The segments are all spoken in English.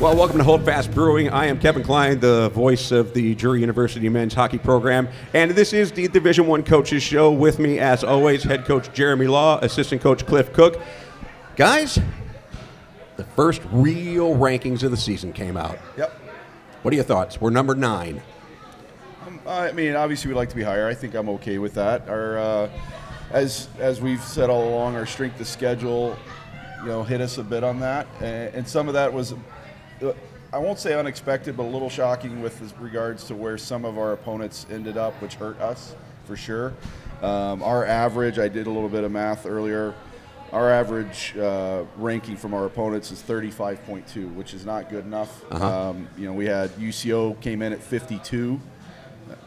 Well, welcome to Hold Fast Brewing. I am Kevin Kline, the voice of the Drury University men's hockey program, and this is the Division I Coaches Show. With me, as always, head coach Jeremy Law, assistant coach Cliff Cook. Guys, the first real rankings of the season came out. Yep. What are your thoughts? We're number 9. I mean, obviously we'd like to be higher. I think I'm okay with that. Our, as we've said all along, our strength of schedule, hit us a bit on that, and some of that was, I won't say unexpected, but a little shocking with regards to where some of our opponents ended up, which hurt us for sure. Our average, I did a little bit of math earlier, our average ranking from our opponents is 35.2, which is not good enough. We had UCO came in at 52,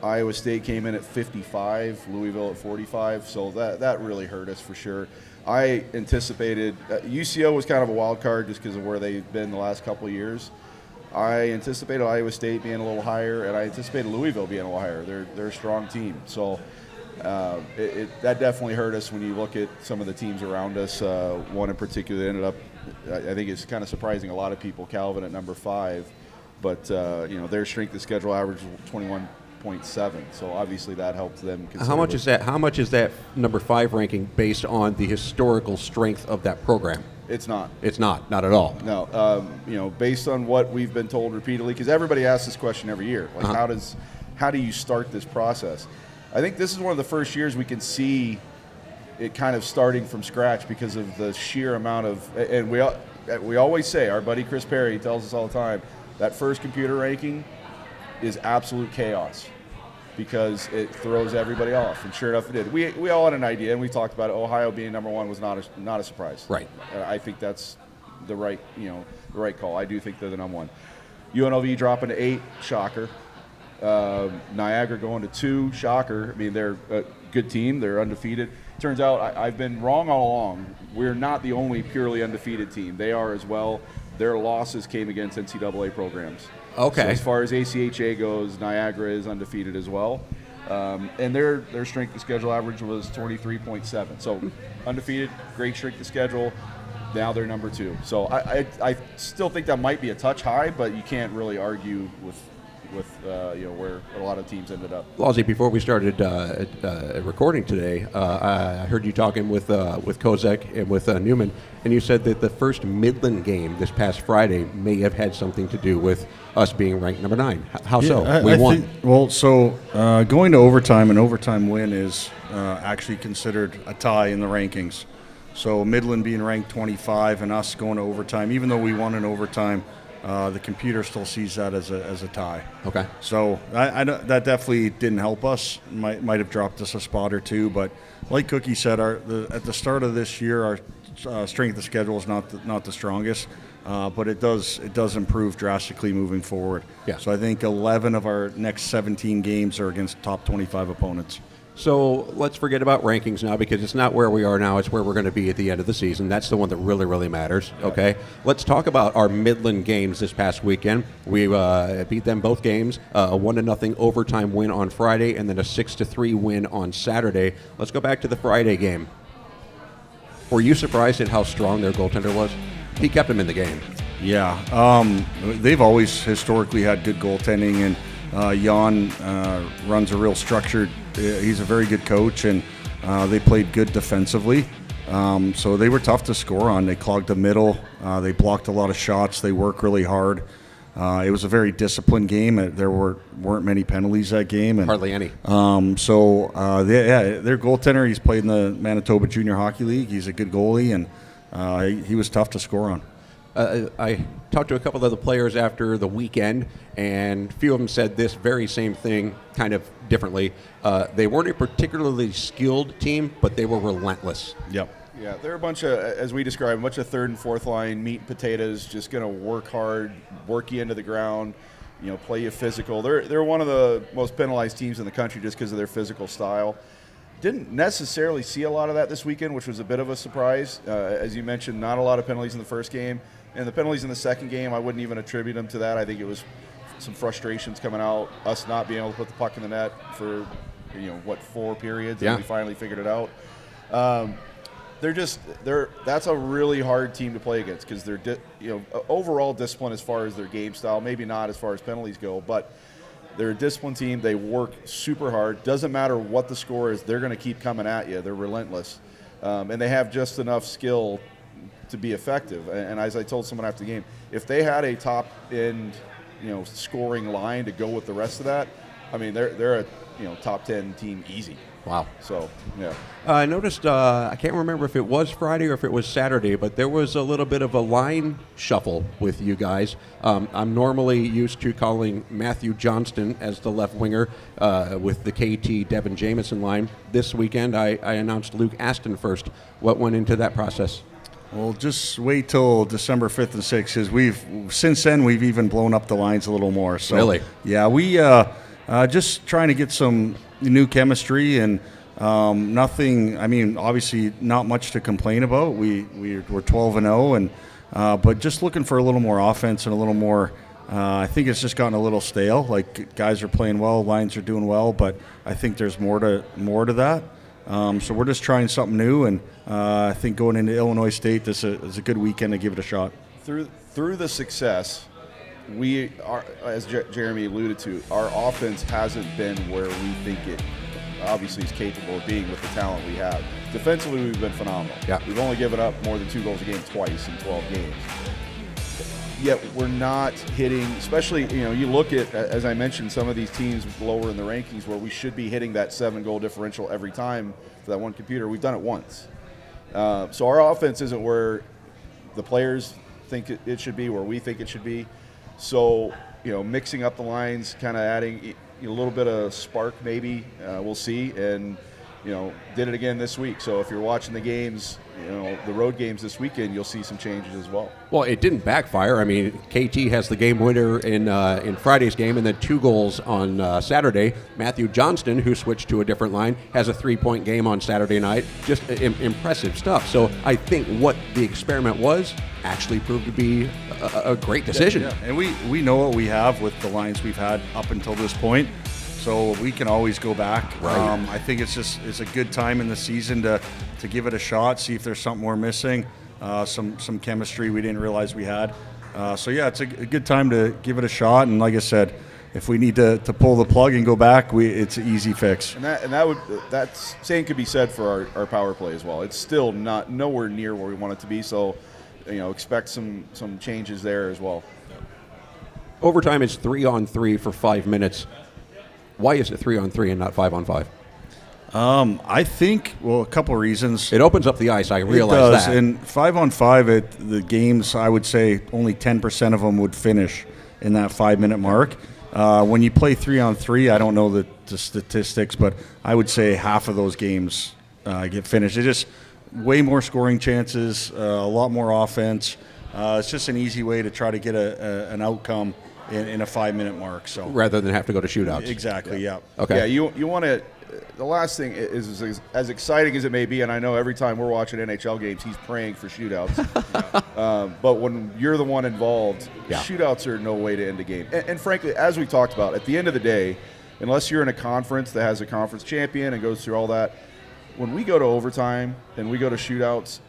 Iowa State came in at 55, Louisville at 45, so that really hurt us for sure. I anticipated UCO was kind of a wild card just because of where they've been the last couple of years. I anticipated Iowa State being a little higher, and I anticipated Louisville being a little higher. They're a strong team, so that definitely hurt us when you look at some of the teams around us. One in particular that ended up, I think it's kind of surprising a lot of people, Calvin at number 5, but their strength of schedule average was 21.7, so obviously that helped them. How much is that number 5 ranking based on the historical strength of that program? It's not. It's not at all. No, based on what we've been told repeatedly, because everybody asks this question every year, like how do you start this process? I think this is one of the first years we can see it kind of starting from scratch because of the sheer amount of, and we always say, our buddy Chris Perry tells us all the time, that first computer ranking is absolute chaos because it throws everybody off, and sure enough it did. We all had an idea, and we talked about it. Ohio being number 1 was not a surprise. Right. I think that's the right call. I do think they're the number 1. UNLV dropping to 8, shocker. Niagara going to 2, shocker. I mean, they're a good team. They're undefeated. Turns out I've been wrong all along. We're not the only purely undefeated team. They are as well. Their losses came against NCAA programs. Okay. So as far as ACHA goes, Niagara is undefeated as well. And their strength of schedule average was 23.7. So undefeated, great strength of schedule. Now they're number 2. So I still think that might be a touch high, but you can't really argue with where a lot of teams ended up. Lawsy, before we started recording today, I heard you talking with Kosec and with Neuman, and you said that the first Midland game this past Friday may have had something to do with us being ranked number 9. How so? We won. Going to overtime, an overtime win is actually considered a tie in the rankings. So Midland being ranked 25 and us going to overtime, even though we won in overtime, the computer still sees that as a tie. Okay. So that definitely didn't help us. Might have dropped us a spot or two, but like Cookie said, at the start of this year, our strength of schedule is not the strongest, but it does improve drastically moving forward. Yeah. So I think 11 of our next 17 games are against top 25 opponents. So let's forget about rankings now, because it's not where we are now, it's where we're going to be at the end of the season. That's the one that really, really matters, okay? Let's talk about our Midland games this past weekend. We beat them both games, a 1-0 overtime win on Friday, and then a 6-3 win on Saturday. Let's go back to the Friday game. Were you surprised at how strong their goaltender was? He kept him in the game. Yeah, they've always historically had good goaltending, and Jan runs a real structured. He's a very good coach, and they played good defensively. So they were tough to score on. They clogged the middle. They blocked a lot of shots. They work really hard. It was a very disciplined game. There weren't many penalties that game. And, hardly any. Their goaltender, he's played in the Manitoba Junior Hockey League. He's a good goalie, and he was tough to score on. I talked to a couple of the players after the weekend, and a few of them said this very same thing, kind of differently. They weren't a particularly skilled team, but they were relentless. Yep. Yeah, they're a bunch of, as we describe, a bunch of third and fourth line meat and potatoes, just going to work hard, work you into the ground, play you physical. They're one of the most penalized teams in the country just because of their physical style. Didn't necessarily see a lot of that this weekend, which was a bit of a surprise. As you mentioned, not a lot of penalties in the first game. And the penalties in the second game, I wouldn't even attribute them to that. I think it was some frustrations coming out, us not being able to put the puck in the net for, 4 periods, and we finally figured it out. That's a really hard team to play against because they're overall discipline as far as their game style, maybe not as far as penalties go, but they're a disciplined team. They work super hard. Doesn't matter what the score is, they're going to keep coming at you. They're relentless, and they have just enough skill to be effective. And as I told someone after the game, if they had a top end, scoring line to go with the rest of that, I mean, they're a top 10 team easy. Wow. So, yeah. I noticed, I can't remember if it was Friday or if it was Saturday, but there was a little bit of a line shuffle with you guys. I'm normally used to calling Matthew Johnston as the left winger with the KT Devin Jameson line. This weekend, I announced Luke Aston first. What went into that process? Well, just wait till December 5th and 6th, because since then we've even blown up the lines a little more. So, really? Yeah, we just trying to get some new chemistry and nothing. I mean, obviously not much to complain about. We're 12-0, and but just looking for a little more offense and a little more. I think it's just gotten a little stale. Like, guys are playing well, lines are doing well, but I think there's more to that. So we're just trying something new, and I think going into Illinois State, this is a good weekend to give it a shot. Through the success, we are, as Jeremy alluded to, our offense hasn't been where we think it obviously is capable of being with the talent we have. Defensively, we've been phenomenal. Yeah. We've only given up more than 2 goals a game twice in 12 games. Yet we're not hitting, especially, you look at, as I mentioned, some of these teams lower in the rankings where we should be hitting that 7-goal differential every time for that one computer. We've done it once. So our offense isn't where the players think it should be, where we think it should be. So, mixing up the lines, kind of adding a little bit of spark maybe, we'll see. And, did it again this week. So if you're watching the games, the road games this weekend, you'll see some changes as well. Well, it didn't backfire. I mean, KT has the game winner in Friday's game, and then 2 goals on Saturday. Matthew Johnston, who switched to a different line, has a 3-point game on Saturday night. Just impressive stuff. So I think what the experiment was actually proved to be a great decision. Yeah. And we know what we have with the lines we've had up until this point. So we can always go back. Right. I think it's a good time in the season to give it a shot, see if there's something we're missing, some chemistry we didn't realize we had. So yeah, it's a good time to give it a shot. And like I said, if we need to pull the plug and go back, it's an easy fix. And that same could be said for our power play as well. It's still nowhere near where we want it to be. So, expect some changes there as well. Overtime is 3-on-3 for 5 minutes. Why is it 3-on-3 and not 5-on-5? I think, a couple of reasons. It opens up the ice. I realize it does. that. And 5-on-5 the games, I would say only 10% of them would finish in that 5-minute mark. When you play 3-on-3, I don't know the statistics, but I would say half of those games get finished. It's just way more scoring chances, a lot more offense. It's just an easy way to try to get an outcome in a 5-minute mark. So rather than have to go to shootouts. Exactly. Yeah. Okay. Yeah. You want to. The last thing is as exciting as it may be, and I know every time we're watching NHL games, he's praying for shootouts. But when you're the one involved, shootouts are no way to end a game. And frankly, as we talked about, at the end of the day, unless you're in a conference that has a conference champion and goes through all that, when we go to overtime and we go to shootouts,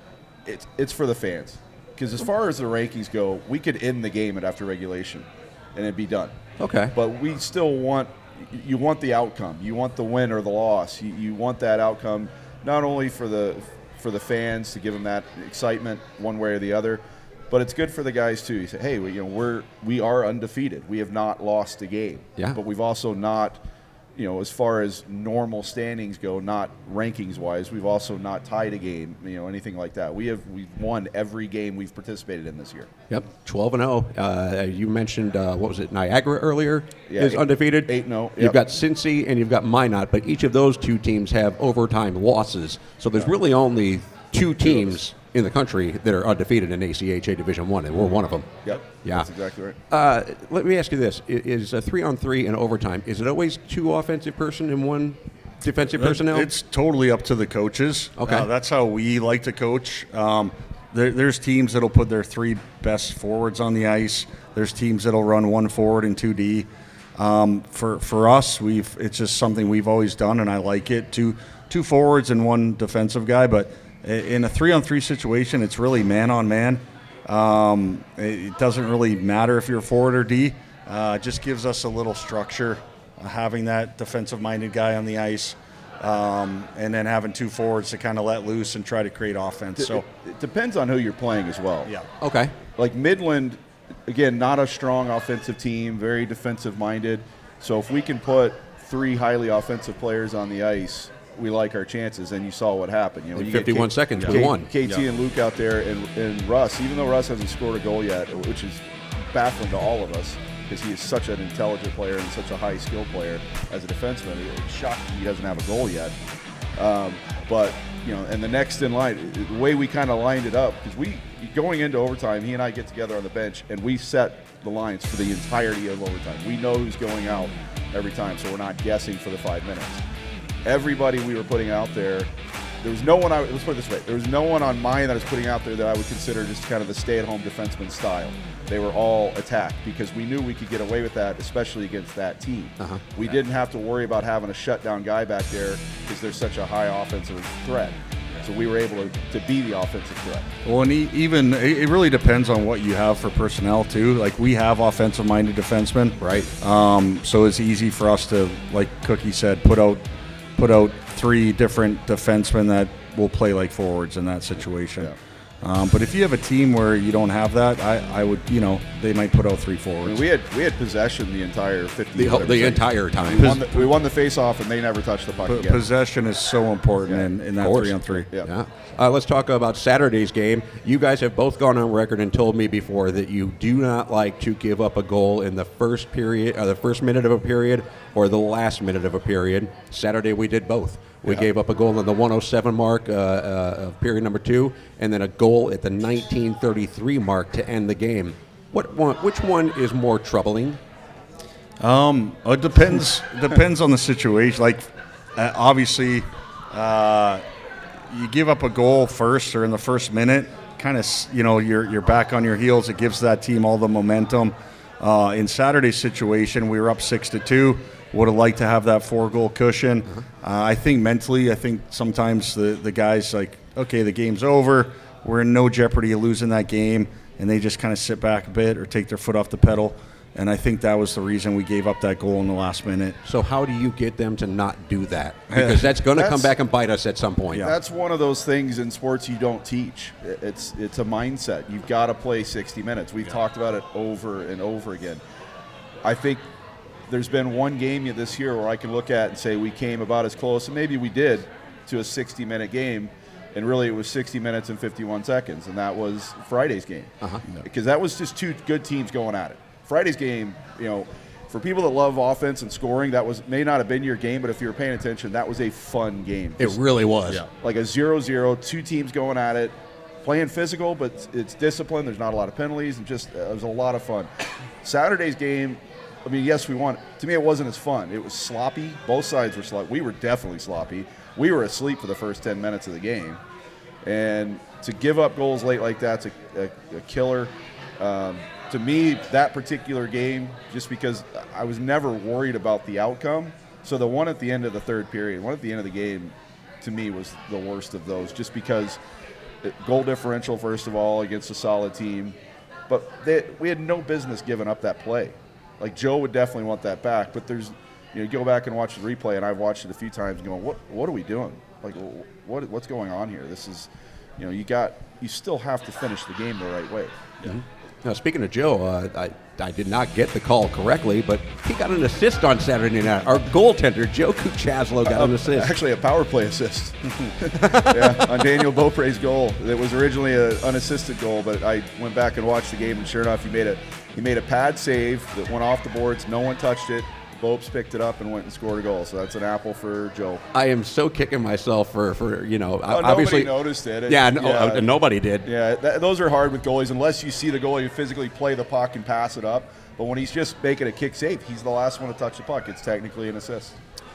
it's for the fans. Because as far as the rankings go, we could end the game after regulation and it'd be done. Okay. But we still want the outcome. You want the win or the loss. You want that outcome not only for the fans to give them that excitement one way or the other, but it's good for the guys too. You say, hey, we are undefeated. We have not lost a game. Yeah. But we've also not, as far as normal standings go, not rankings wise, we've also not tied a game, anything like that. We've won every game we've participated in this year. Yep, 12-0. You mentioned what was it, Niagara earlier? Yeah, is undefeated. 8-0. Yep. You've got Cincy and you've got Minot, but each of those 2 teams have overtime losses. So there's really only 2 teams in the country that are undefeated in ACHA Division I, and we're one of them. Yep. Yeah. That's exactly right. Let me ask you this: is a 3-on-3 in overtime? Is it always 2 offensive person and 1 defensive personnel? It's totally up to the coaches. Okay. That's how we like to coach. There's teams that'll put their 3 best forwards on the ice. There's teams that'll run 1 forward and 2 D. For us, it's just something we've always done, and I like it. Two forwards and 1 defensive guy, but In a 3-on-3 situation, it's really man-on-man. It doesn't really matter if you're forward or D. It just gives us a little structure, having that defensive-minded guy on the ice, and then having two forwards to kind of let loose and try to create offense. So it depends on who you're playing as well. Yeah. Okay. Like Midland, again, not a strong offensive team, very defensive-minded. So if we can put 3 highly offensive players on the ice, we like our chances, and you saw what happened. In 51 seconds, we won. KT and Luke out there, and Russ, even though Russ hasn't scored a goal yet, which is baffling to all of us because he is such an intelligent player and such a high skill player as a defenseman. It's shocking he doesn't have a goal yet. But, and the next in line, the way we kind of lined it up, because going into overtime, he and I get together on the bench, and we set the lines for the entirety of overtime. We know who's going out every time, so we're not guessing for the 5 minutes. Everybody we were putting out there was no one, let's put it this way, there was no one on mine that I was putting out there that I would consider just kind of the stay-at-home defenseman style. They were all attacked because we knew we could get away with that, especially against that team. We didn't have to worry about having a shutdown guy back there because there's such a high offensive threat. So we were able to be the offensive threat. Well, and even it really depends on what you have for personnel too. Like we have offensive-minded defensemen, Right. So it's easy for us to, like Cookie said, put out 3 different defensemen that will play like forwards in that situation. Yeah. But if you have a team where you don't have that, I would, they might put out 3 forwards. We had possession the entire 50. The entire time. We won the face-off, and they never touched the puck again. Possession is so important in that 3-on-3. Yeah. Let's talk about Saturday's game. You guys have both gone on record and told me before that you do not like to give up a goal in the first period, or the first minute of a period, or the last minute of a period. Saturday we did both. We gave up a goal in the 107 mark of period number 2, and then a goal at the 1933 mark to end the game. Which one is more troubling? It depends on the situation. Like, obviously, you give up a goal first or in the first minute, kind of, you're back on your heels. It gives that team all the momentum. In Saturday's situation, we were up 6-2. Would have liked to have that 4-goal cushion. I think mentally, sometimes the guys like, okay, the game's over. We're in no jeopardy of losing that game, and they just kind of sit back a bit or take their foot off the pedal. And I think that was the reason we gave up that goal in the last minute. So how do you get them to not do that? Because that's going to come back and bite us at some point. Yeah. That's one of those things in sports you don't teach. It's a mindset. You've got to play 60 minutes. We've talked about it over and over again. I think there's been one game this year where I can look at and say we came about as close, and maybe we did, to a 60-minute game, and really it was 60 minutes and 51 seconds, and that was Friday's game. Because that was just 2 good teams going at it. Friday's game, for people that love offense and scoring, may not have been your game, but if you were paying attention, that was a fun game. It really was. Yeah. Like a 0-0, 2 teams going at it, playing physical, but it's discipline. There's not a lot of penalties, and just it was a lot of fun. Saturday's game, yes, we won. To me, it wasn't as fun. It was sloppy. Both sides were sloppy. We were definitely sloppy. We were asleep for the first 10 minutes of the game. And to give up goals late like that's a killer. To me, that particular game, just because I was never worried about the outcome. So the one at the end of the third period, one at the end of the game, to me was the worst of those, just because goal differential, first of all, against a solid team. But we had no business giving up that play. Like, Joe would definitely want that back, but there's, you go back and watch the replay, and I've watched it a few times going, what are we doing? Like, what's going on here? This is, you still have to finish the game the right way. Mm-hmm. Now, speaking of Joe, I did not get the call correctly, but he got an assist on Saturday night. Our goaltender, Joe Kuchaslo, got an assist. Actually, a power play assist. On Daniel Beaupre's goal. It was originally an unassisted goal, but I went back and watched the game, and sure enough, he made a pad save that went off the boards. No one touched it. Bopes picked it up and went and scored a goal. So that's an apple for Joe. I am so kicking myself for Nobody obviously noticed it. Nobody did. Yeah, those are hard with goalies unless you see the goalie physically play the puck and pass it up. But when he's just making a kick save, he's the last one to touch the puck. It's technically an assist.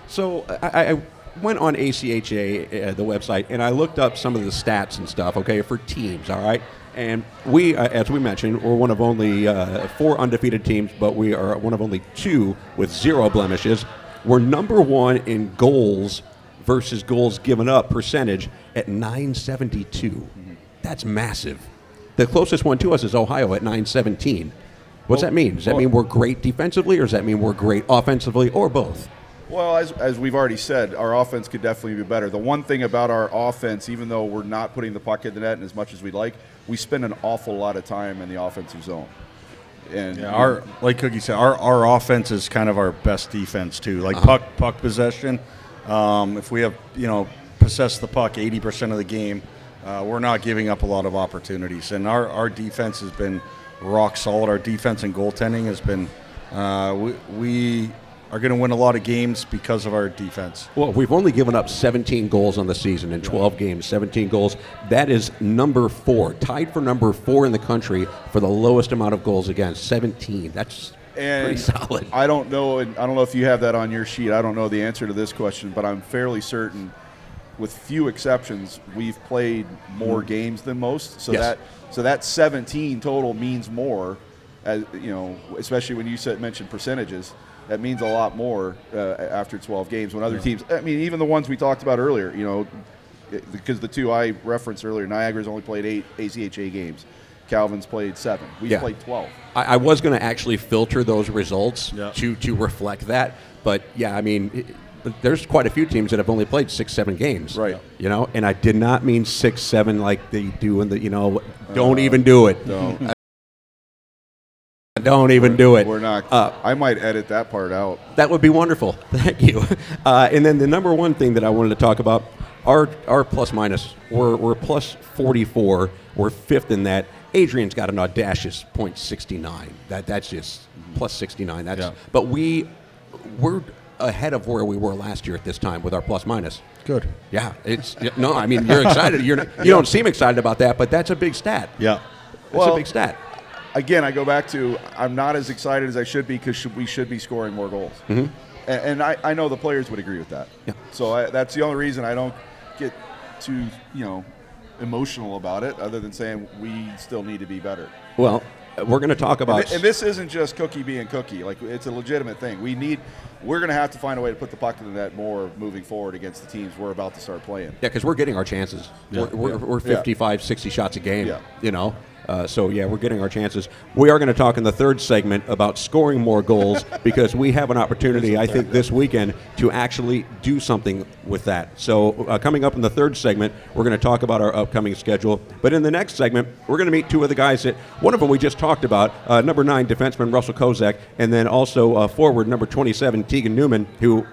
So I went on ACHA, the website, and I looked up some of the stats and stuff, okay, for teams, all right? And we, as we mentioned, we're one of only 4 undefeated teams, but we are one of only 2 with 0 blemishes. We're number 1 in goals versus goals given up percentage at 972. That's massive. The closest one to us is Ohio at 917. What's that mean? Does that mean we're great defensively, or does that mean we're great offensively, or both? Well, as we've already said, our offense could definitely be better. The one thing about our offense, even though we're not putting the puck in the net as much as we'd like, we spend an awful lot of time in the offensive zone. And like Cookie said, our offense is kind of our best defense too. Like puck possession. If we have possess the puck 80% of the game, we're not giving up a lot of opportunities. And our defense has been rock solid. Our defense and goaltending has been. We are going to win a lot of games because of our defense. Well, we've only given up 17 goals on the season in 12 games, 17 goals. That is number 4, tied for number 4 in the country for the lowest amount of goals against, 17. That's pretty solid. I don't know if you have that on your sheet. I don't know the answer to this question, but I'm fairly certain, with few exceptions, we've played more games than most. So that 17 total means more, as especially when you mentioned percentages. That means a lot more after 12 games. When other teams, even the ones we talked about earlier, because the two I referenced earlier, Niagara's only played 8 ACHA games. Calvin's played 7. We've played 12. I was going to actually filter those results to reflect that. But, there's quite a few teams that have only played 6-7 games. Right. And I did not mean 6-7 like they do in the, don't even do it. No. Don't even do it. We're not. I might edit that part out. That would be wonderful. Thank you. And then the number one thing that I wanted to talk about, our plus minus. We're plus 44. We're 5th in that. Adrian's got an audacious .69. That's just plus 69. But we're ahead of where we were last year at this time with our plus minus. Good. Yeah. You're excited. You don't seem excited about that, but that's a big stat. Yeah. That's a big stat. Again, I go back to I'm not as excited as I should be because we should be scoring more goals. Mm-hmm. And I know the players would agree with that. Yeah. So that's the only reason I don't get too, emotional about it, other than saying we still need to be better. Well, we're going to talk about... And this isn't just Cookie being Cookie. Like, it's a legitimate thing. We're going to have to find a way to put the puck in the net more moving forward against the teams we're about to start playing. Yeah, because we're getting our chances. Yeah. We're 55, 60 shots a game, we're getting our chances. We are going to talk in the third segment about scoring more goals because we have an opportunity, I think, this weekend to actually do something with that. So coming up in the third segment, we're going to talk about our upcoming schedule. But in the next segment, we're going to meet 2 of the guys that, one of them we just talked about, number 9 defenseman Russell Kosec, and then also forward number 27 Tegan Neuman, who...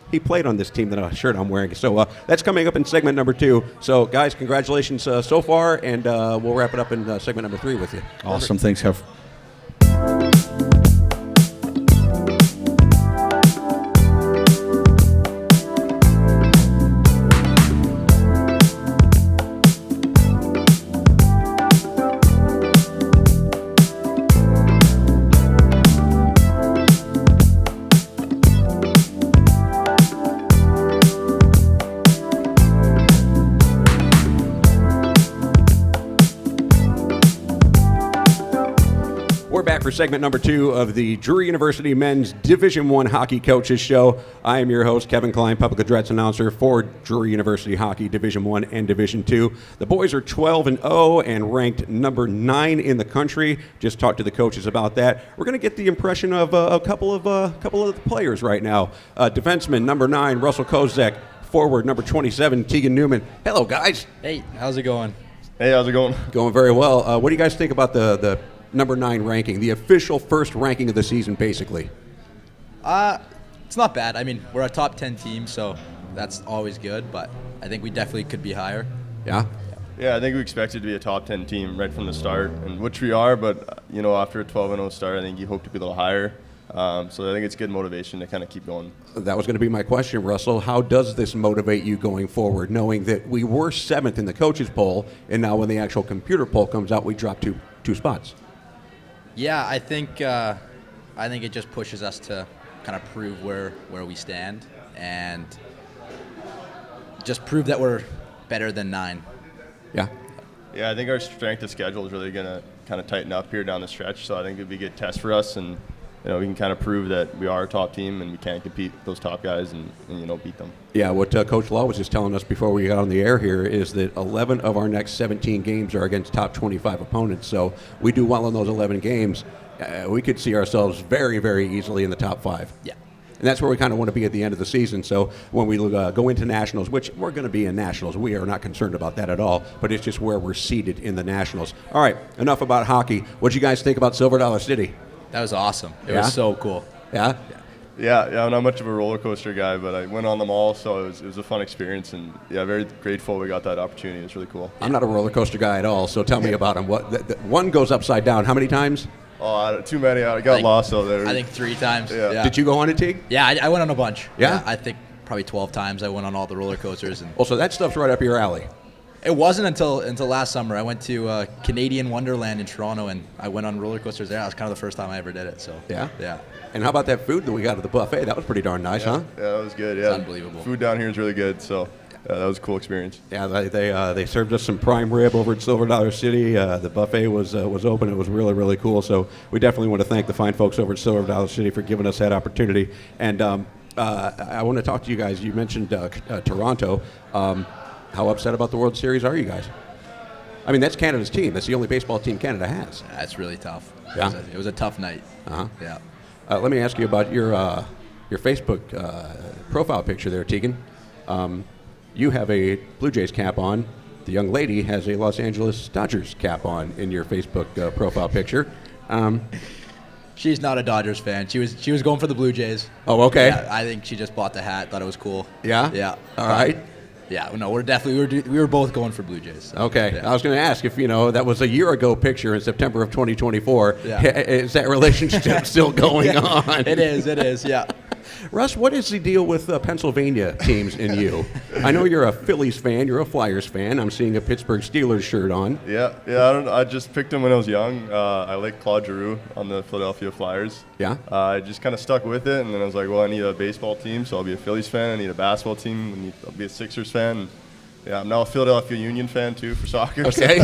he played on this team, that shirt I'm wearing. So that's coming up in segment number 2. So, guys, congratulations so far, and we'll wrap it up in segment number 3 with you. Awesome. Thanks, Kev. For segment number 2 of the Drury University Men's Division I Hockey Coaches Show. I am your host, Kevin Kline, public address announcer for Drury University Hockey Division I and Division II. The boys are 12-0 and ranked number 9 in the country. Just talked to the coaches about that. We're going to get the impression of a couple of the players right now. Defenseman number 9, Russell Kosec. Forward number 27, Tegan Neuman. Hello, guys. Hey, how's it going? Hey, how's it going? Going very well. What do you guys think about the number 9 ranking, the official first ranking of the season, basically? It's not bad. We're a top 10 team, so that's always good, but I think we definitely could be higher. Yeah? Yeah, I think we expected to be a top 10 team right from the start, and which we are, but, after a 12-0 start, I think you hope to be a little higher. So I think it's good motivation to kind of keep going. That was going to be my question, Russell. How does this motivate you going forward, knowing that we were 7th in the coaches poll, and now when the actual computer poll comes out, we dropped two spots? Yeah, I think it just pushes us to kind of prove where we stand and just prove that we're better than 9. Yeah. Yeah, I think our strength of schedule is really going to kind of tighten up here down the stretch, so I think it'd be a good test for us, and we can kind of prove that we are a top team and we can compete with those top guys and beat them. Yeah, what Coach Law was just telling us before we got on the air here is that 11 of our next 17 games are against top 25 opponents. So we do well in those 11 games. We could see ourselves very, very easily in the top 5. Yeah. And that's where we kind of want to be at the end of the season. So when we go into nationals, which we're going to be in nationals, we are not concerned about that at all, but it's just where we're seated in the nationals. All right, enough about hockey. What do you guys think about Silver Dollar City? That was awesome. It was so cool. Yeah? Yeah, I'm not much of a roller coaster guy, but I went on them all, so it was a fun experience, and very grateful we got that opportunity. It's really cool. I'm not a roller coaster guy at all, so tell me about them. One goes upside down. How many times? Oh, too many. I got lost out there. I think 3 times. Yeah. Did you go on it, Teague? Yeah, I went on a bunch. Yeah? I think probably 12 times I went on all the roller coasters. And Well, so that stuff's right up your alley. it wasn't until last summer. I went to Canadian Wonderland in Toronto, and I went on roller coasters there. That was kind of the first time I ever did it. So Yeah? Yeah. And how about that food that we got at the buffet? That was pretty darn nice, huh? Yeah, that was good. Yeah, unbelievable. Food down here is really good, so that was a cool experience. Yeah, they served us some prime rib over at Silver Dollar City. The buffet was open. It was really, really cool. So we definitely want to thank the fine folks over at Silver Dollar City for giving us that opportunity. And I want to talk to you guys. You mentioned Toronto. How upset about the World Series are you guys? I mean, that's Canada's team. That's the only baseball team Canada has. That's really tough. Yeah? It was a tough night. Uh-huh. Yeah. Let me ask you about your Facebook profile picture there, Tegan. You have a Blue Jays cap on. The young lady has a Los Angeles Dodgers cap on in your Facebook profile picture. She's not a Dodgers fan. She was going for the Blue Jays. Oh, okay. Yeah, I think she just bought the hat, thought it was cool. Yeah? Yeah. All right. Yeah, no, we were both going for Blue Jays. So, Okay. yeah. I was going to ask if, that was a year ago picture in September of 2024. Yeah. Is that relationship still going on? It is, yeah. Russ, what is the deal with Pennsylvania teams and you? I know you're a Phillies fan. You're a Flyers fan. I'm seeing a Pittsburgh Steelers shirt on. Yeah. I just picked him when I was young. I like Claude Giroux on the Philadelphia Flyers. Yeah? I just kind of stuck with it, and then I was like, well, I need a baseball team, so I'll be a Phillies fan. I need a basketball team. I'll be a Sixers fan. And yeah, I'm now a Philadelphia Union fan, too, for soccer. Okay.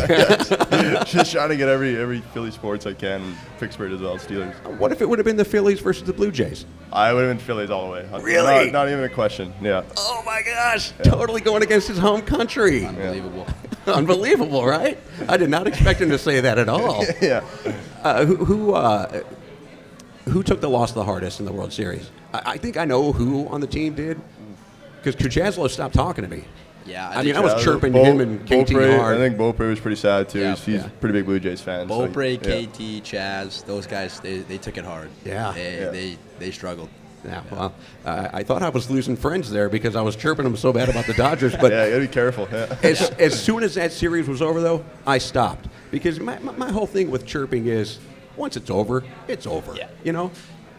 Just trying to get every Philly sports I can, and Pittsburgh as well, Steelers. What if it would have been the Phillies versus the Blue Jays? I would have been Phillies all the way. Really? Not even a question, yeah. Oh, my gosh. Totally going against his home country. Unbelievable. Unbelievable, right? I did not expect him to say that at all. Yeah. Who took the loss the hardest in the World Series? I think I know who on the team did, because Kuchazlo stopped talking to me. Yeah, I mean, I was chirping him and KT hard. I think Beaupre was pretty sad, too. Yeah. He's a pretty big Blue Jays fan. Beaupre, so, yeah. KT, Chaz, those guys, they took it hard. Yeah. They struggled. Yeah, well, I thought I was losing friends there because I was chirping them so bad about the Dodgers. But yeah, you got to be careful. Yeah. as soon as that series was over, though, I stopped. Because my whole thing with chirping is once it's over, it's over. Yeah.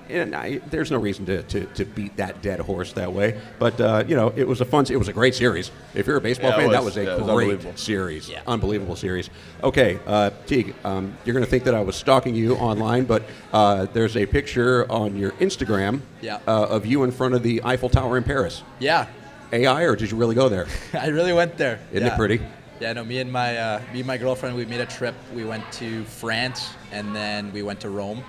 And there's no reason to beat that dead horse that way. But, it was a great series. If you're a baseball fan, that was a great series. Yeah. Unbelievable series. Okay, Teague, you're going to think that I was stalking you online, but there's a picture on your Instagram of you in front of the Eiffel Tower in Paris. Yeah. AI, or did you really go there? I really went there. Isn't it pretty? Yeah, no, me and my girlfriend, we made a trip. We went to France, and then we went to Rome.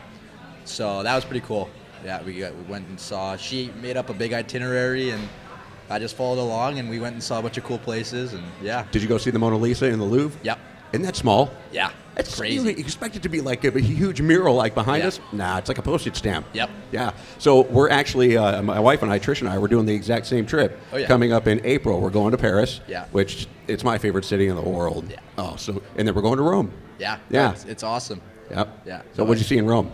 So that was pretty cool. Yeah, we went and saw. She made up a big itinerary, and I just followed along, and we went and saw a bunch of cool places, and yeah. Did you go see the Mona Lisa in the Louvre? Yep. Isn't that small? Yeah. That's crazy. You expect it to be like a huge mural like behind us? Nah, it's like a postage stamp. Yep. Yeah. So we're actually, my wife and I, Trish and I, we're doing the exact same trip. Oh, yeah. Coming up in April, we're going to Paris. Yeah. Which it's my favorite city in the world. Yeah. Oh, so and then we're going to Rome. Yeah. Yeah. It's awesome. Yep. Yeah. So what'd you see in Rome?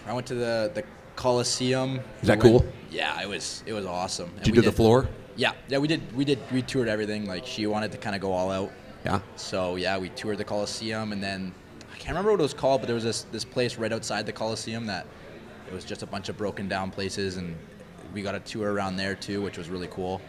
I went to the Colosseum. Is that cool? Yeah, it was awesome. Did you do the floor? Yeah, we toured everything. Like, she wanted to kind of go all out. Yeah. So yeah, we toured the Colosseum, and then I can't remember what it was called, but there was this place right outside the Colosseum that it was just a bunch of broken down places, and we got a tour around there too, which was really cool.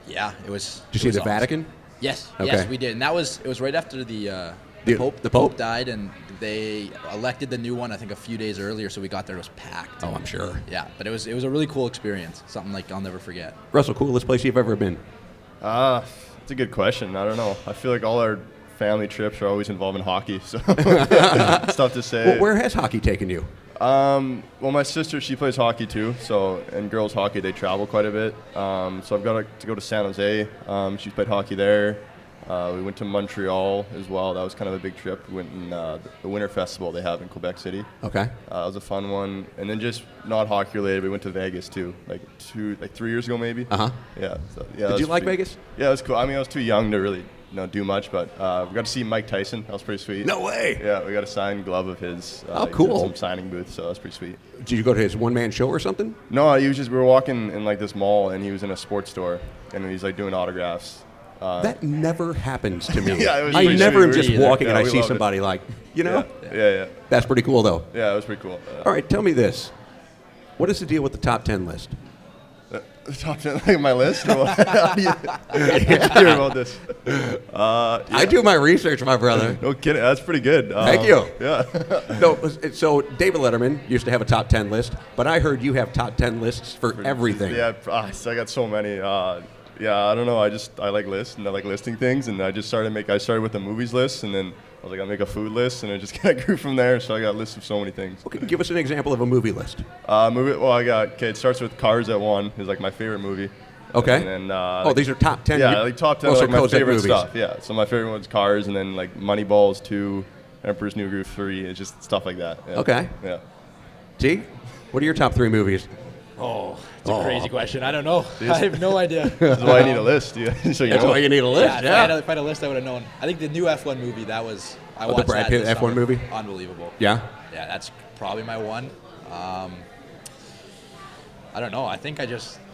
Yeah, it was. Did you see the awesome. Vatican? Yes, Okay. yes, we did, and it was right after the Pope. The Pope died, and they elected the new one. I think a few days earlier, so we got there. It was packed. Oh, I'm sure. Yeah, but it was a really cool experience. Something like I'll never forget. Russell, coolest place you've ever been? It's a good question. I don't know. I feel like all our family trips are always involving hockey, so it's tough to say. Well, where has hockey taken you? Well, my sister, she plays hockey too, so in girls hockey they travel quite a bit. So I've got to go to San Jose. She's played hockey there. We went to Montreal as well. That was kind of a big trip. We went in the Winter Festival they have in Quebec City. Okay. That was a fun one. And then just not hockey related, we went to Vegas too, like 3 years ago maybe. Uh-huh. Yeah. So, yeah. Did you like Vegas? Yeah, it was cool. I mean, I was too young to really do much, but we got to see Mike Tyson. That was pretty sweet. No way. Yeah, we got a signed glove of his. Oh, He cool. did some signing booth, so that was pretty sweet. Did you go to his one-man show or something? No, we were walking in like this mall, and he was in a sports store, and he's like doing autographs. That never happens to me. Yeah, it was I pretty never am sweet. just walking and Yeah, I we see loved it. somebody like, Yeah. That's pretty cool though. Yeah, it was pretty cool. All right, tell me this. What is the deal with the top 10 list? The top 10, like my list? Or what? How do you hear about this? I do my research, my brother. No kidding. That's pretty good. Thank you. Yeah. No, so David Letterman used to have a top 10 list, but I heard you have top 10 lists for everything. Yeah, so I got so many. Yeah, I don't know. I like lists and I like listing things, and I started with the movies list, and then I was like, I'll make a food list, and it just kind of grew from there. So I got lists of so many things. Okay, give us an example of a movie list. It starts with Cars at 1 is like my favorite movie. Okay. And then, these are top 10. Yeah, like top 10 Russell like my Kosec favorite movies. stuff. Yeah, so my favorite one's Cars, and then like Moneyball's 2, Emperor's New Groove 3. It's just stuff like that. Yeah. Okay. Yeah. T, what are your top 3 movies? Oh, it's a crazy question. I don't know. I have no idea. That's why I need a list. Yeah. So you That's know. why you need a list. If I had a list, I would have known. I think the new F1 movie, I the watched Brad that Pitt this F1 summer. movie? Unbelievable. Yeah? Yeah, that's probably my one. I don't know. I think I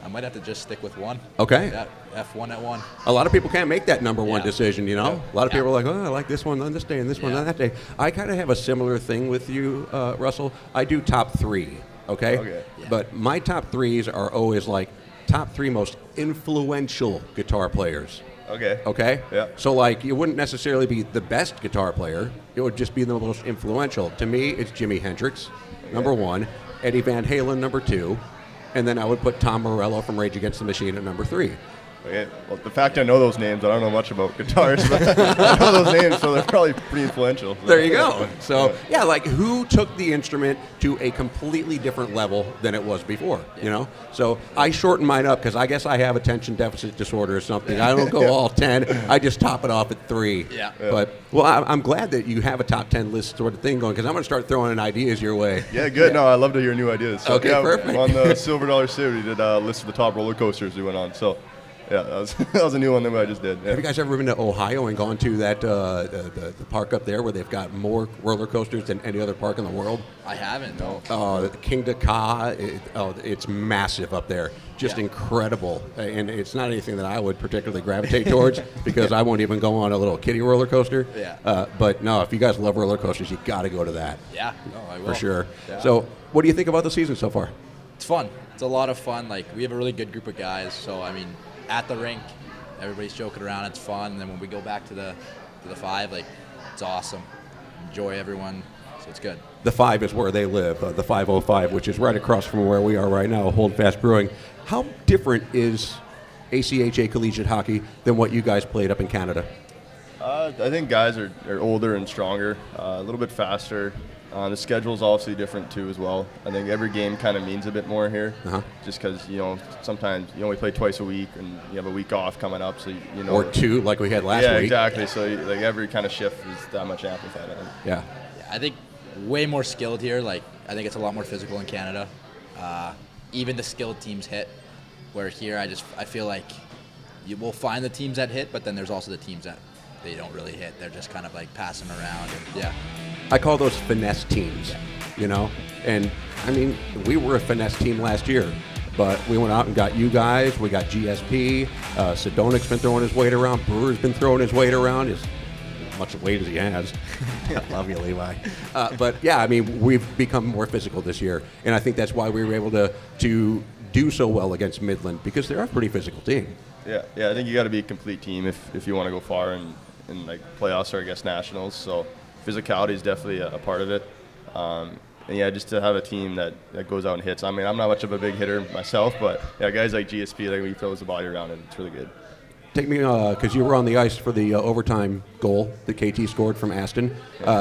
might have to just stick with one. Okay. Yeah, F1 at 1. A lot of people can't make that number one Yeah. decision, you know? A lot of people are like, oh, I like this one on this day and this one Yeah. on that day. I kind of have a similar thing with you, Russell. I do top 3, okay? Okay. Yeah. But my top 3s are always like top 3 most influential guitar players. Okay. Okay? Yeah. So, like, it wouldn't necessarily be the best guitar player. It would just be the most influential. To me, it's Jimi Hendrix, number 1, Eddie Van Halen, number 2, and then I would put Tom Morello from Rage Against the Machine at number 3. Okay. Well, the fact I know those names, I don't know much about guitars, but I know those names, so they're probably pretty influential. There you go. So, yeah, like, who took the instrument to a completely different level than it was before, you know? So I shorten mine up because I guess I have attention deficit disorder or something. I don't go all 10. I just top it off at 3. Yeah. But, well, I'm glad that you have a top 10 list sort of thing going because I'm going to start throwing in ideas your way. Yeah, good. No, I love to hear new ideas. So, Okay, yeah, perfect. On the Silver Dollar City, we did a list of the top roller coasters we went on. So, yeah, that was a new one that I just did. Yeah. Have you guys ever been to Ohio and gone to that the park up there where they've got more roller coasters than any other park in the world? I haven't, though. The King de Ka, it's massive up there. Just Yeah. incredible. And it's not anything that I would particularly gravitate towards because I won't even go on a little kiddie roller coaster. Yeah. But no, if you guys love roller coasters, you got to go to that. Yeah, no, I will. For sure. Yeah. So what do you think about the season so far? It's fun. It's a lot of fun. Like, we have a really good group of guys. So, I mean, at the rink, everybody's joking around. It's fun. And then when we go back to the 5, like, it's awesome. Enjoy everyone. So it's good. The 5 is where they live, the 505, which is right across from where we are right now, Holdfast Brewing. How different is ACHA collegiate hockey than what you guys played up in Canada? I think guys are older and stronger, a little bit faster. The schedule's obviously different too as well. I think every game kind of means a bit more here, just because sometimes you only play twice a week and you have a week off coming up, so you know. Or 2, like we had last yeah, week. exactly. So like every kind of shift is that much amplified. I think. Yeah. I think way more skilled here. Like, I think it's a lot more physical in Canada. Even the skilled teams hit, where here I feel like you will find the teams that hit, but then there's also the teams that they don't really hit. They're just kind of like passing around. And, yeah. I call those finesse teams, you know? And, I mean, we were a finesse team last year, but we went out and got you guys. We got GSP. Sedonik's been throwing his weight around. Brewer's been throwing his weight around. As much weight as he has. I love you, Levi. But, yeah, I mean, we've become more physical this year, and I think that's why we were able to do so well against Midland, because they're a pretty physical team. Yeah. I think you got to be a complete team if you want to go far in like playoffs or I guess nationals. So physicality is definitely a part of it. And yeah, just to have a team that goes out and hits. I mean, I'm not much of a big hitter myself, but yeah, guys like GSP, like he throws the body around and it's really good. take me, because you were on the ice for the overtime goal that KT scored from Aston.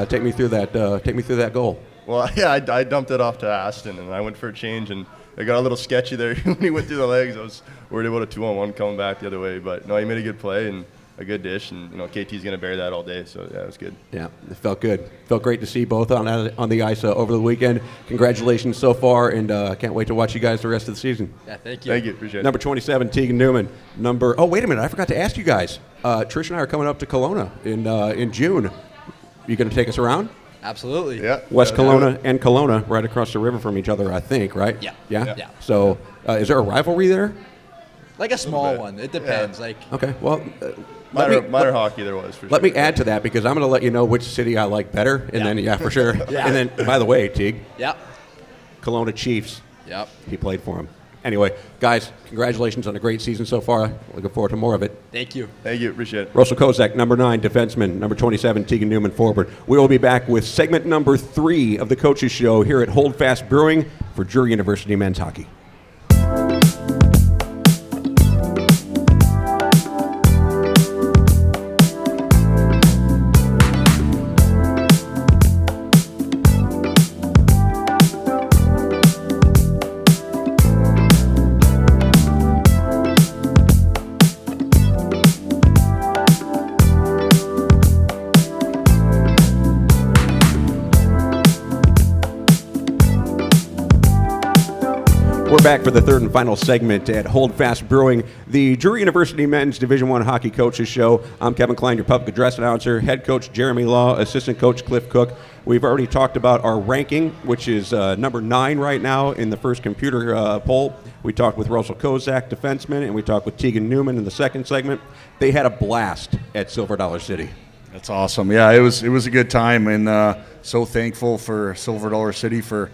Take me through that. Take me through that goal. Well, yeah, I dumped it off to Aston, and I went for a change, and it got a little sketchy there when he went through the legs. I was worried about a 2-on-1 coming back the other way, but no, he made a good play and a good dish, and KT's going to bear that all day, so yeah, it was good. Yeah, it felt good. Felt great to see both on the ice over the weekend. Congratulations so far, and can't wait to watch you guys the rest of the season. Yeah, thank you. Thank you, appreciate it. Number 27, Tegan Neuman. Oh, wait a minute, I forgot to ask you guys. Trish and I are coming up to Kelowna in June. You going to take us around? Absolutely. Yeah. West Kelowna and Kelowna, right across the river from each other, I think, right? Yeah. Yeah? So, is there a rivalry there? Like a small one. It depends. Yeah. Okay, well, Minor hockey there was, for sure. let me add to that, because I'm going to let you know which city I like better, and then, for sure. Yeah. And then, by the way, Teague, Yep. Kelowna Chiefs, Yep. he played for him. Anyway, guys, congratulations on a great season so far. Looking forward to more of it. Thank you. Thank you, appreciate it. Russell Kosec, number 9, defenseman. Number 27, Tegan Neuman, forward. We will be back with segment number 3 of the Coaches Show here at Holdfast Brewing for Drury University Men's Hockey. We're back for the third and final segment at Holdfast Brewing, the Drury University Men's Division I Hockey Coaches Show. I'm Kevin Kline, your public address announcer, head coach Jeremy Law, assistant coach Cliff Cook. We've already talked about our ranking, which is number 9 right now in the first computer poll. We talked with Russell Kosec, defenseman, and we talked with Tegan Neuman in the second segment. They had a blast at Silver Dollar City. That's awesome. Yeah, it was a good time, and so thankful for Silver Dollar City for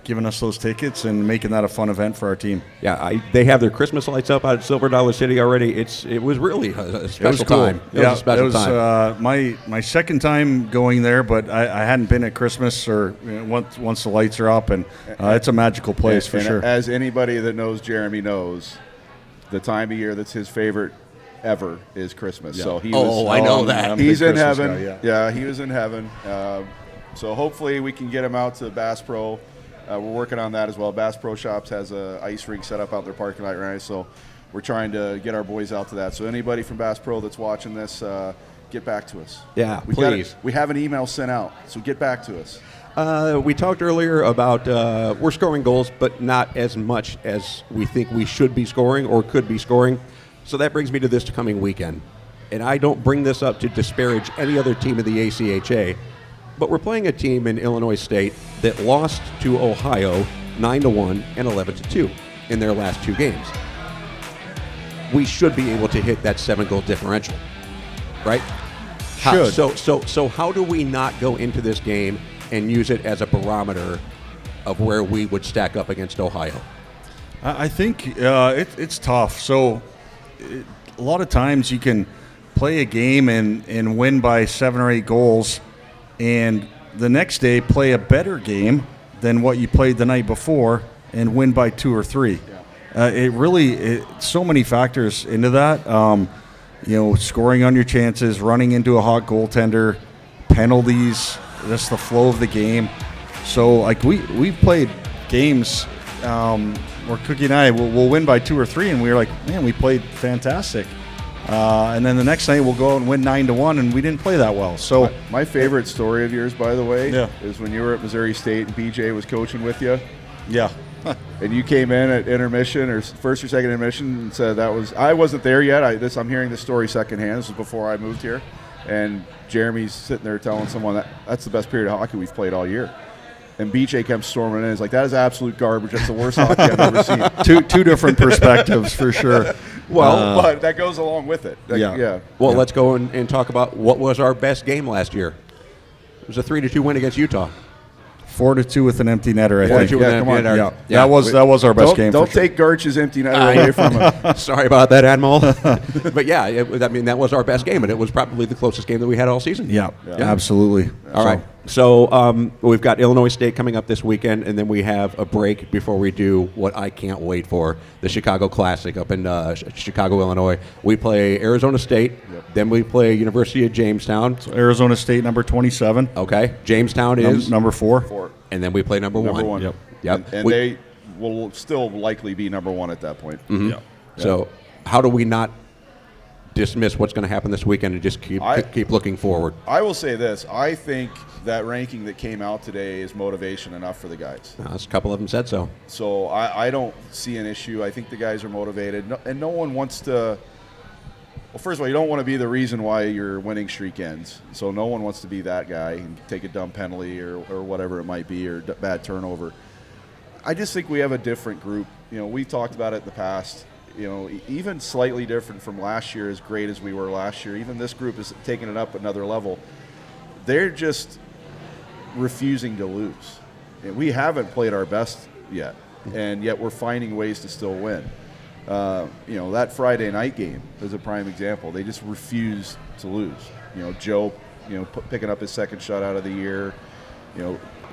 giving us those tickets and making that a fun event for our team. Yeah, they have their Christmas lights up out at Silver Dollar City already. It was really a special cool. time. It was a special time. My second time going there, but I hadn't been at Christmas or once the lights are up, and it's a magical place for sure. As anybody that knows Jeremy knows, the time of year that's his favorite ever is Christmas. Yeah. So he was. I know that. I'm a He's big in Christmas heaven. guy, Yeah, he was in heaven. So hopefully we can get him out to Bass Pro. We're working on that as well. Bass Pro Shops has a ice rink set up out their parking lot right now, so we're trying to get our boys out to that. So anybody from Bass Pro that's watching this, get back to us. Yeah, please. We have an email sent out, so get back to us. We talked earlier about we're scoring goals, but not as much as we think we should be scoring or could be scoring. So that brings me to this coming weekend. And I don't bring this up to disparage any other team in the ACHA, but we're playing a team in Illinois State that lost to Ohio 9-1 and 11-2 in their last 2 games. We should be able to hit that 7-goal differential, right? Should. So how do we not go into this game and use it as a barometer of where we would stack up against Ohio? I think it's tough. So a lot of times you can play a game and win by 7 or 8 goals, and the next day play a better game than what you played the night before and win by 2 or 3. Yeah. So many factors into that. Scoring on your chances, running into a hot goaltender, penalties, just the flow of the game. So like we've played games where Cookie and I will win by 2 or 3, and we were like, man, we played fantastic. And then the next night we'll go out and win 9-1, and we didn't play that well. So my favorite story of yours, by the way, Yeah. is when you were at Missouri State and BJ was coaching with you, yeah, and you came in at intermission or first or second intermission and said I wasn't there yet. I'm hearing this story secondhand. This was before I moved here, and Jeremy's sitting there telling someone that's the best period of hockey we've played all year. And BJ kept storming in. He's like, that is absolute garbage. That's the worst hockey I've ever seen. two different perspectives for sure. Well, but that goes along with it. Yeah. Well, let's go and talk about what was our best game last year. It was a 3-2 win against Utah. 4-2 with an empty netter, I think. with an come empty on. netter. Yeah. That was our best game. Don't for sure. take Garch's empty netter away from him. Sorry about that, Admiral. But that was our best game, and it was probably the closest game that we had all season. Yeah, absolutely. All right. So we've got Illinois State coming up this weekend, and then we have a break before we do what I can't wait for, the Chicago Classic up in Chicago, Illinois. We play Arizona State, then we play University of Jamestown. So Arizona State number 27. Okay, Jamestown is number 4. And then we play number one. Yep. And they will still likely be number 1 at that point. Mm-hmm. Yep. So how do we not dismiss what's going to happen this weekend and just keep looking forward? I will say this. I think that ranking that came out today is motivation enough for the guys. A couple of them said so. So I don't see an issue. I think the guys are motivated. And no one wants to – well, first of all, you don't want to be the reason why your winning streak ends. So no one wants to be that guy and take a dumb penalty or whatever it might be or bad turnover. I just think we have a different group. We've talked about it in the past. Even slightly different from last year, as great as we were last year. Even this group is taking it up another level. They're just refusing to lose. And we haven't played our best yet, and yet we're finding ways to still win. That Friday night game is a prime example. They just refuse to lose. Joe, picking up his second shutout of the year.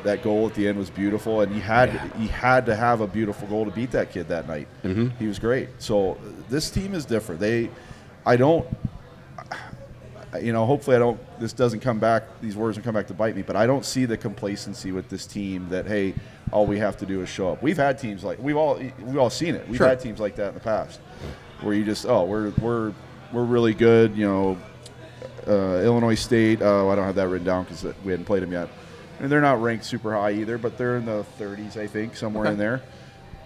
That goal at the end was beautiful, and he had to have a beautiful goal to beat that kid that night. Mm-hmm. He was great. So this team is different. Hopefully this doesn't come back, these words don't come back to bite me, but I don't see the complacency with this team that, hey, all we have to do is show up. We've had teams like, we've all seen it. We've had teams like that in the past where you just, we're really good, Illinois State, I don't have that written down because we hadn't played them yet. And they're not ranked super high either, but they're in the 30s, I think, somewhere in there.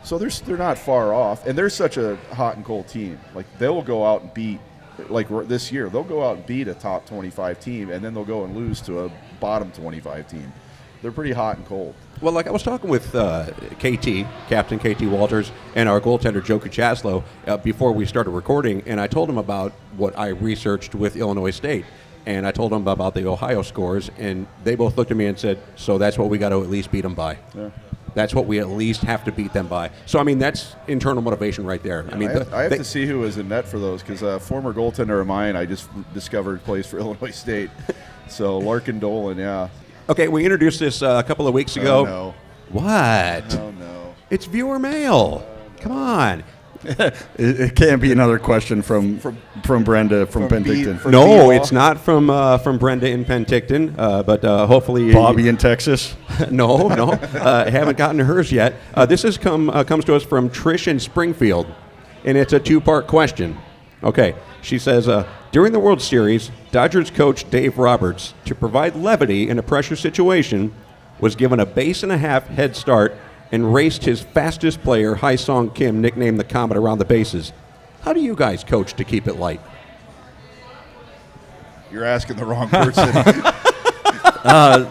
So they're not far off. And they're such a hot and cold team. Like, they'll go out and beat, like this year, they'll go out and beat a top 25 team, and then they'll go and lose to a bottom 25 team. They're pretty hot and cold. Well, like I was talking with KT, Captain KT Walters, and our goaltender Joe Kuchaslo before we started recording, and I told him about what I researched with Illinois State. And I told them about the Ohio scores, and they both looked at me and said, so that's what we got to at least beat them by. Yeah. That's what we at least have to beat them by. So, that's internal motivation right there. Yeah, I have to see who was in net for those, because a former goaltender of mine I just discovered plays for Illinois State. So, Larkin Dolan, yeah. Okay, we introduced this a couple of weeks ago. Oh, no. What? Oh, no. It's viewer mail. Come on. It can't be another question from Brenda from Penticton. No, it's not from Brenda in Penticton, but hopefully Bobby in Texas. No, haven't gotten hers yet. This comes to us from Trish in Springfield, and it's a 2-part question. Okay, she says, during the World Series, Dodgers coach Dave Roberts, to provide levity in a pressure situation, was given a base and a half head start and raced his fastest player, Hai-Song Kim, nicknamed the Comet, around the bases. How do you guys coach to keep it light? You're asking the wrong person.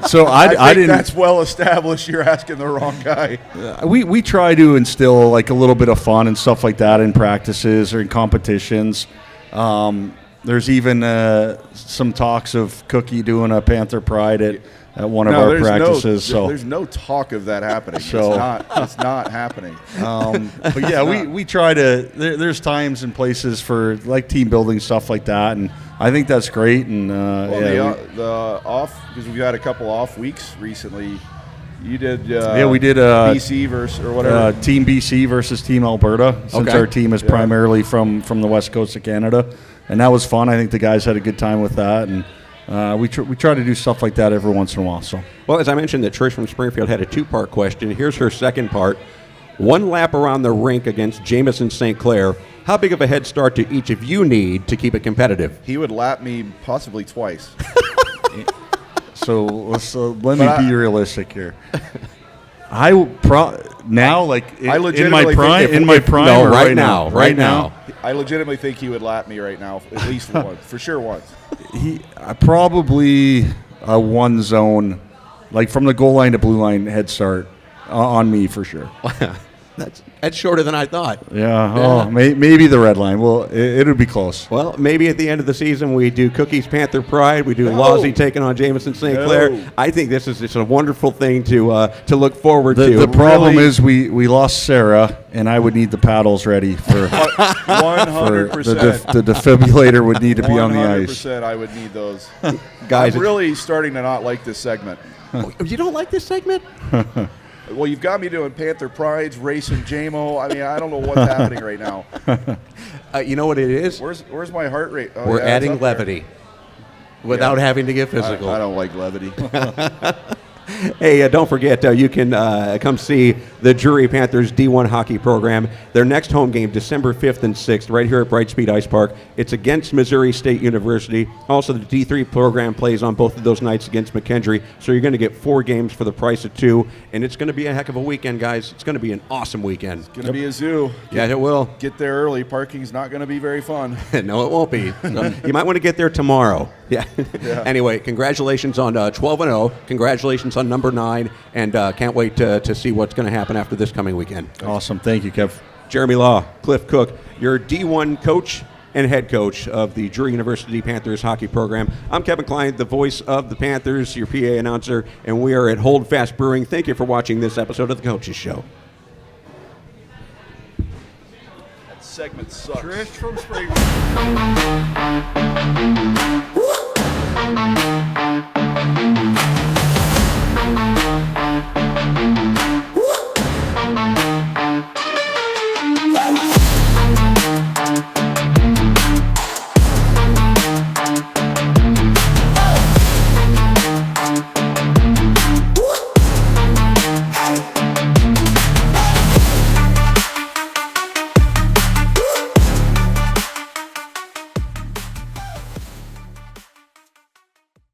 So I think didn't. That's well established. You're asking the wrong guy. We try to instill like a little bit of fun and stuff like that in practices or in competitions. There's even some talks of Cookie doing a Panther Pride at one of our practices. There's no talk of that happening. So it's not happening. But yeah, we try to. There's times and places for like team building stuff like that, and I think that's great. And the off, because we've had a couple off weeks recently. You did. We did BC versus or whatever. Team BC versus Team Alberta, since our team is primarily from the west coast of Canada, and that was fun. I think the guys had a good time with that, and. We try to do stuff like that every once in a while. So, well, as I mentioned, that Trish from Springfield had a 2-part question. Here's her second part. One lap around the rink against Jamison St. Clair. How big of a head start do each of you need to keep it competitive? He would lap me possibly twice. So let me be realistic here. I right now. I legitimately think he would lap me right now, at least once, for sure once. Probably a one zone, like from the goal line to blue line head start on me for sure. That's shorter than I thought. Yeah. Oh, maybe the red line. Well, it'll be close. Well, maybe at the end of the season we do Cookies Panther Pride. We do Lawsy taking on Jamison St. Clair. I think this is just a wonderful thing to look forward to. The problem is we lost Sarah, and I would need the paddles ready for 100%. The defibrillator would need to be on the ice. 100% I would need those. Guys, I'm really starting to not like this segment. you don't like this segment? Well, you've got me doing Panther Prides, racing JMO. I mean, I don't know what's happening right now. You know what it is? Where's my heart rate? Oh, We're yeah, it's adding up there. levity without having to get physical. I don't like levity. Hey, don't forget, you can come see the Drury Panthers D1 hockey program. Their next home game, December 5th and 6th, right here at Brightspeed Ice Park. It's against Missouri State University. Also, the D3 program plays on both of those nights against McKendree. So you're going to get 4 games for the price of 2. And it's going to be a heck of a weekend, guys. It's going to be an awesome weekend. It's going to be a zoo. Yeah, it will. Get there early. Parking's not going to be very fun. No, it won't be. So you might want to get there tomorrow. Yeah. Anyway, congratulations on 12-0. Congratulations on number 9. And can't wait to see what's going to happen after this coming weekend. Awesome. Thank you, Kev. Jeremy Law, Cliff Cook, your D1 coach and head coach of the Drury University Panthers hockey program. I'm Kevin Kline, the voice of the Panthers, your PA announcer, and we are at Hold Fast Brewing. Thank you for watching this episode of The Coaches Show. That segment sucks. Trish from Spring.